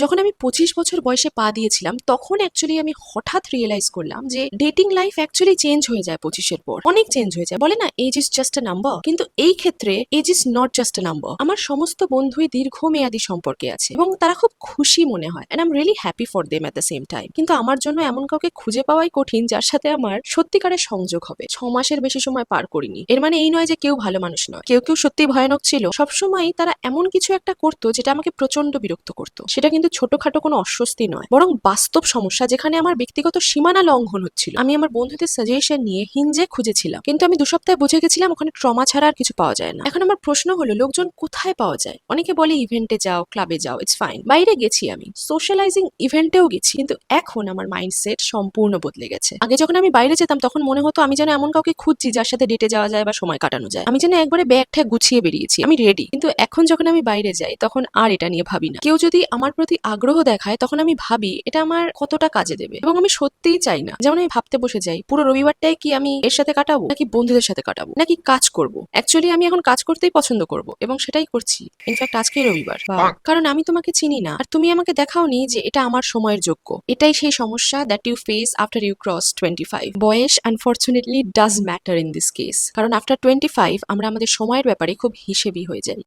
যখন আমি 25 বছর বয়সে পা দিয়েছিলাম তখন অ্যাকচুয়ালি আমি হঠাৎ রিয়েলাইজ করলাম যে ডেটিং লাইফ অ্যাকচুয়ালি চেঞ্জ হয়ে যায় 25-এর পর, অনেক চেঞ্জ হয়ে যায়। বলে না age is just a number, কিন্তু এই ক্ষেত্রে age is not just a number. আমার সমস্ত বন্ধুই দীর্ঘমেয়াদী সম্পর্কে আছে এবং তারা খুব খুশি মনে হয়, and I am really happy for them at the same time. কিন্তু আমার জন্য এমন কাউকে খুঁজে পাওয়াই কঠিন যার সাথে আমার সত্যিকারের সংযোগ হবে। 6 মাসের বেশি সময় পার করিনি। এর মানে এই নয় যে কেউ ভালো মানুষ নয়, কেউ কেউ সত্যি ভয়ানক ছিল। সবসময় তারা এমন কিছু একটা করতো যেটা আমাকে প্রচন্ড বিরক্ত করতো। সেটা কিন্তু ছোটখাটো কোনো অস্বস্তি নয়, বরং বাস্তব সমস্যা যেখানে আমার ব্যক্তিগত সীমানা লঙ্ঘন হচ্ছিল। আমি আমার বন্ধুদের সাজেশন নিয়ে হিঞ্জে খুঁজেছিলাম, কিন্তু আমি 2 সপ্তাহে বুঝে গেছিলাম ওখানে ট্রমা ছাড়া আর কিছু পাওয়া যায় না। এখন আমার প্রশ্ন হলো, লোকজন কোথায় পাওয়া যায়? অনেকে বলে ইভেন্টে যাও, ক্লাবে যাও, ইটস ফাইন। বাইরে গেছি, আমি সোশ্যালাইজিং ইভেন্টেও গেছি, কিন্তু এখন আমার মাইন্ডসেট সম্পূর্ণ বদলে গেছে। আগে যখন আমি বাইরে যেতাম তখন মনে হতো আমি যেন এমন কাউকে খুঁজছি যার সাথে ডেটে যাওয়া যায় বা সময় কাটানো যায়। আমি যেন একবারে ব্যাগ ট্যাগ গুছিয়ে বেরিয়েছি, আমি রেডি। কিন্তু এখন যখন আমি বাইরে যাই তখন আর এটা নিয়ে ভাবি না। কেউ যদি আমার প্রতি আগ্রহ দেখায় তখন আমি ভাবি এটা আমার কতটা কাজে দেবে, এবং আমি সত্যিই চাই না। যেমন আমি ভাবতে বসে যাই পুরো রবিবারটাই কি আমি এর সাথে কাটাবো, নাকি বন্ধুদের সাথে কাটাবো, নাকি কাজ করব। অ্যাকচুয়ালি আমি এখন কাজ করতেই পছন্দ করব এবং সেটাই করছি। ইনফ্যাক্ট আজকেই রবিবার। কারণ আমি তোমাকে চিনি না আর তুমি আমাকে দেখাওনি যে এটা আমার সময়ের যোগ্য। এটাই সেই সমস্যা that you face after you cross 25। বয়স unfortunately does matter in this case, কারণ আফটার 25 আমরা আমাদের সময়ের ব্যাপারে খুব হিসেবি হয়ে যাই।